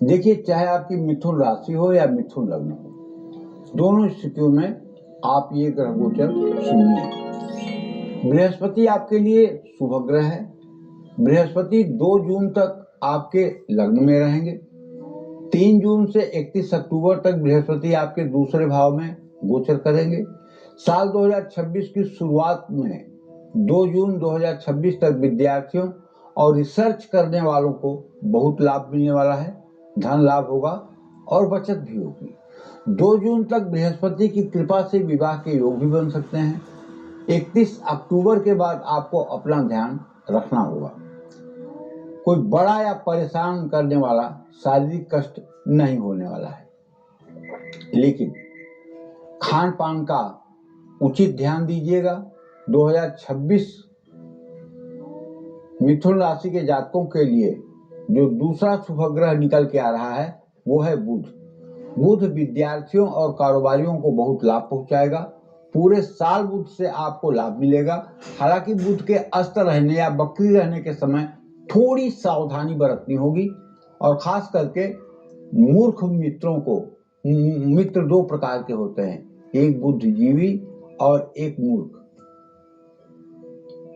देखिए, चाहे आपकी मिथुन राशि हो या मिथुन लग्न हो, दोनों स्थितियों में आप ये ग्रह गोचर सुनिए। बृहस्पति आपके लिए शुभ ग्रह है। बृहस्पति 2 जून तक आपके लग्न में रहेंगे। 3 जून से 31 अक्टूबर तक बृहस्पति आपके दूसरे भाव में गोचर करेंगे। साल 2026 की शुरुआत में 2 जून 2026 तक विद्यार्थियों और रिसर्च करने वालों को बहुत लाभ मिलने वाला है। धन लाभ होगा और बचत भी होगी। 2 जून तक बृहस्पति की कृपा से विवाह के योग भी बन सकते हैं। 31 अक्टूबर के बाद आपको अपना ध्यान रखना होगा। कोई बड़ा या परेशान करने वाला शारीरिक कष्ट नहीं होने वाला है, लेकिन खान पान का उचित ध्यान दीजिएगा। 2026 मिथुन राशि के जातकों के लिए जो दूसरा शुभ ग्रह निकल के आ रहा है वो है बुध। बुध विद्यार्थियों और कारोबारियों को बहुत लाभ पहुंचाएगा। पूरे साल बुध से आपको लाभ मिलेगा। हालांकि बुध के अस्त रहने या वक्री रहने के समय थोड़ी सावधानी बरतनी होगी, और खास करके मूर्ख मित्रों को, मित्र 2 प्रकार के होते हैं, एक बुद्धिजीवी और एक मूर्ख।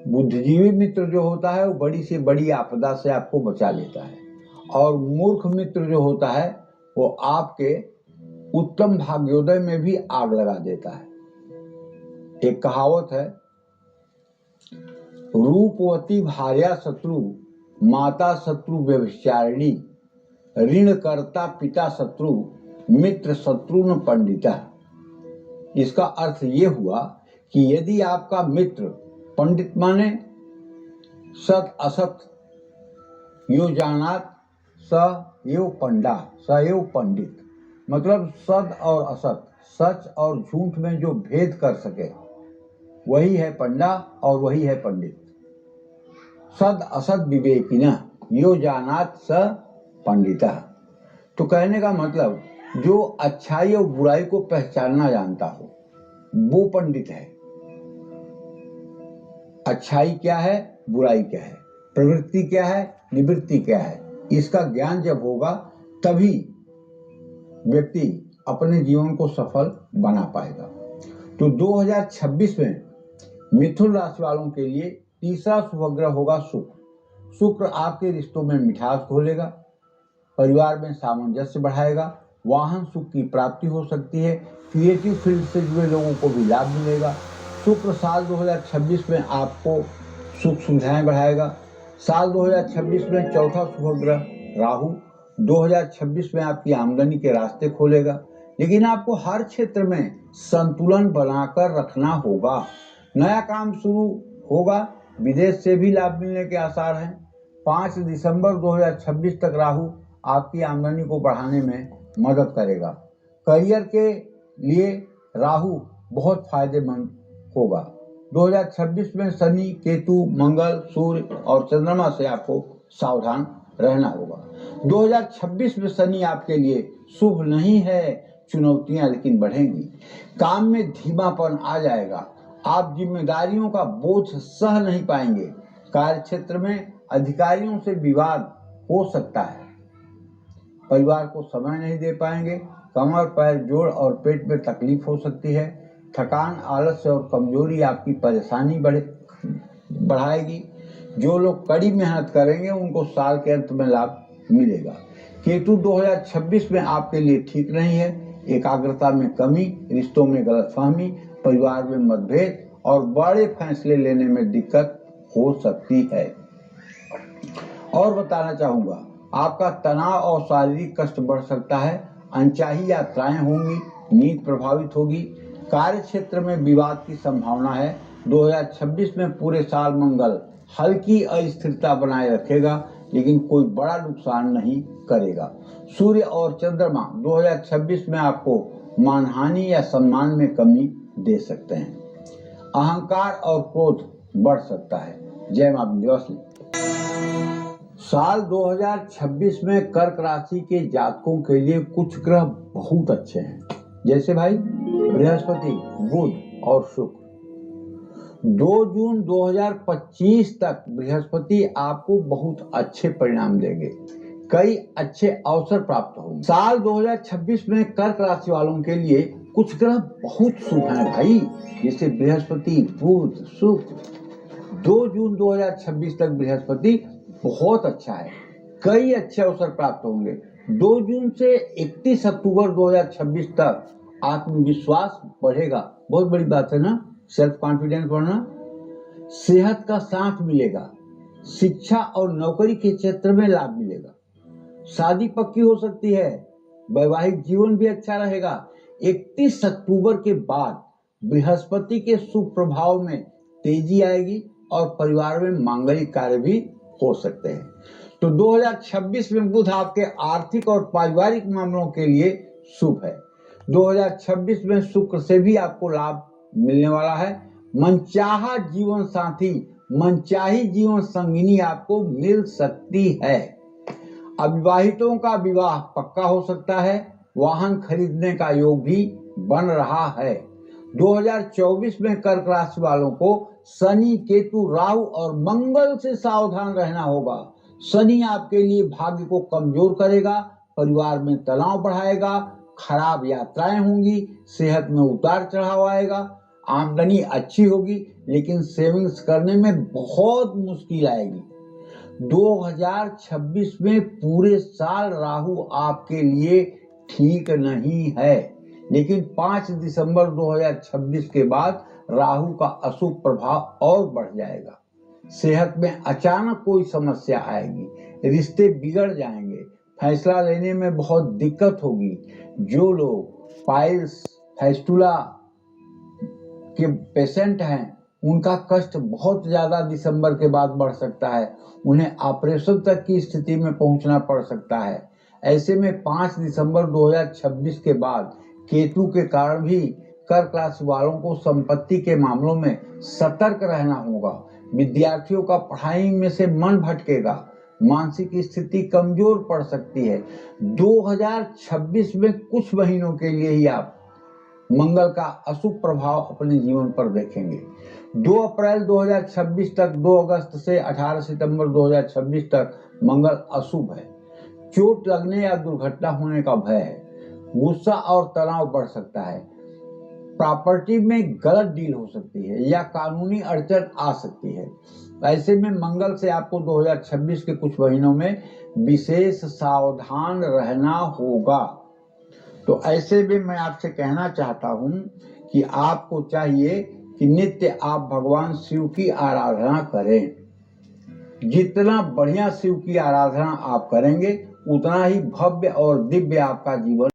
बुद्धिजीवी मित्र जो होता है वो बड़ी से बड़ी आपदा से आपको बचा लेता है, और मूर्ख मित्र जो होता है वो आपके उत्तम भाग्योदय में भी आग लगा देता है। एक कहावत है, रूपवती भार्या शत्रु, माता शत्रु व्यभिचारिणी, ऋण करता पिता शत्रु, मित्र शत्रु न पंडिता। इसका अर्थ ये हुआ कि यदि आपका मित्र पंडित माने सत असत यो जानात स एव पंडा स एव पंडित, मतलब सद और असत, सच और झूठ में जो भेद कर सके वही है पंडा और वही है पंडित। सद असद विवेकिना यो जानात स पंडिता। तो कहने का मतलब जो अच्छाई और बुराई को पहचानना जानता हो वो पंडित है। अच्छाई क्या है, बुराई क्या है, प्रवृत्ति क्या है, निवृत्ति क्या है, इसका ज्ञान जब होगा तभी व्यक्ति अपने जीवन को सफल बना पाएगा। तो 2026 में मिथुन राशि वालों के लिए तीसरा शुभ ग्रह होगा शुक्र। शुक्र आपके रिश्तों में मिठास घोलेगा, परिवार में सामंजस्य बढ़ाएगा, वाहन सुख की प्राप्ति हो सकती है, क्रिएटिव फील्ड से जुड़े लोगों को भी लाभ मिलेगा। शुक्र साल 2026 में आपको सुख सुविधाएं बढ़ाएगा। साल 2026 में चौथा शुभ ग्रह राहु 2026 में आपकी आमदनी के रास्ते खोलेगा, लेकिन आपको हर क्षेत्र में संतुलन बनाकर रखना होगा। नया काम शुरू होगा, विदेश से भी लाभ मिलने के आसार हैं। 5 दिसंबर 2026 तक राहु आपकी आमदनी को बढ़ाने में मदद करेगा। करियर के लिए राहु बहुत फायदेमंद होगा। 2026 में शनि, केतु, मंगल, सूर्य और चंद्रमा से आपको सावधान रहना होगा। 2026 में शनि आपके लिए शुभ नहीं है, चुनौतियां लेकिन बढ़ेंगी। काम में धीमापन आ जाएगा, आप जिम्मेदारियों का बोझ सह नहीं पाएंगे। कार्य क्षेत्र में अधिकारियों से विवाद हो सकता है। परिवार को समय नहीं दे पाएंगे। कमर, पैर, जोड़ और पेट में तकलीफ हो सकती है। थकान, आलस्य और कमजोरी आपकी परेशानी बढ़ाएगी। जो लोग कड़ी मेहनत करेंगे उनको साल के अंत में लाभ मिलेगा। केतु 2026 में आपके लिए ठीक नहीं है। एकाग्रता में कमी, रिश्तों में गलतफहमी, परिवार में मतभेद और बड़े फैसले लेने में दिक्कत हो सकती है। और बताना चाहूंगा, आपका तनाव और शारीरिक कष्ट बढ़ सकता है। अनचाही यात्राएं होंगी, नींद प्रभावित होगी। कार्य क्षेत्र में विवाद की संभावना है। 2026 में पूरे साल मंगल हल्की अस्थिरता बनाए रखेगा, लेकिन कोई बड़ा नुकसान नहीं करेगा। सूर्य और चंद्रमा 2026 में आपको मानहानि या सम्मान में कमी दे सकते हैं। अहंकार और क्रोध बढ़ सकता है। जय मां विंध्यवासिनी। साल 2026 में कर्क राशि के जातकों के लिए कुछ ग्रह बहुत अच्छे हैं, जैसे भाई बृहस्पति, बुध और शुक्र। 2 जून 2025 तक बृहस्पति आपको बहुत अच्छे परिणाम देंगे। कई अच्छे अवसर प्राप्त होंगे। साल 2026 में कर्क राशि वालों के लिए कुछ ग्रह बहुत शुभ हैं भाई, जैसे बृहस्पति, बुध, शुक्र। 2 जून 2026 तक बृहस्पति बहुत अच्छा है, कई अच्छे अवसर प्राप्त होंगे। 2 जून से 31 अक्टूबर 2026 तक आत्मविश्वास बढ़ेगा, बहुत बड़ी बात है ना, सेल्फ कॉन्फिडेंस बढ़ना। सेहत का साथ मिलेगा, शिक्षा और नौकरी के क्षेत्र में लाभ मिलेगा, शादी पक्की हो सकती है, वैवाहिक जीवन भी अच्छा रहेगा। 31 अक्टूबर के बाद बृहस्पति के शुभ प्रभाव में तेजी आएगी और परिवार में मांगलिक कार्य भी हो सकते हैं। तो 2026 में बुध आपके आर्थिक और पारिवारिक मामलों के लिए शुभ है। 2026 में शुक्र से भी आपको लाभ मिलने वाला है। मनचाहा जीवन साथी, मनचाही जीवन संगिनी आपको मिल सकती है। अविवाहितों का विवाह पक्का हो सकता है। वाहन खरीदने का योग भी बन रहा है। 2024 में कर्क राशि वालों को शनि, केतु, राहु और मंगल से सावधान रहना होगा। शनि आपके लिए भाग्य को कमजोर करेगा, परिवार में तनाव बढ़ाएगा, खराब यात्राएं होंगी, सेहत में उतार चढ़ाव आएगा। आमदनी अच्छी होगी लेकिन सेविंग्स करने में बहुत मुश्किल आएगी। 2026 में पूरे साल राहु आपके लिए ठीक नहीं है, लेकिन 5 दिसंबर 2026 के बाद राहु का अशुभ प्रभाव और बढ़ जाएगा। सेहत में अचानक कोई समस्या आएगी, रिश्ते बिगड़ जाएंगे, फैसला लेने में बहुत दिक्कत होगी। जो लोग पाइल्स, फैस्टुला के पेशेंट हैं, उनका कष्ट बहुत ज्यादा दिसंबर के बाद बढ़ सकता है, उन्हें ऑपरेशन तक की स्थिति में पहुंचना पड़ सकता है। ऐसे में 5 दिसंबर 2026 के बाद केतु के कारण भी कर्क राशि वालों को संपत्ति के मामलों में सतर्क रहना होगा। विद्यार्थियों का पढ़ाई में से मन भटकेगा, मानसिक स्थिति कमजोर पड़ सकती है। 2026 में कुछ महीनों के लिए ही आप मंगल का अशुभ प्रभाव अपने जीवन पर देखेंगे। 2 अप्रैल 2026 तक, 2 अगस्त से 18 सितंबर 2026 तक मंगल अशुभ है। चोट लगने या दुर्घटना होने का भय है। गुस्सा और तनाव बढ़ सकता है। प्रॉपर्टी में गलत डील हो सकती है या कानूनी अड़चन आ सकती है। ऐसे में मंगल से आपको 2026 के कुछ महीनों में विशेष सावधान रहना होगा। तो ऐसे में मैं आपसे कहना चाहता हूं कि आपको चाहिए कि नित्य आप भगवान शिव की आराधना करें। जितना बढ़िया शिव की आराधना आप करेंगे, उतना ही भव्य और दिव्य आपका जीवन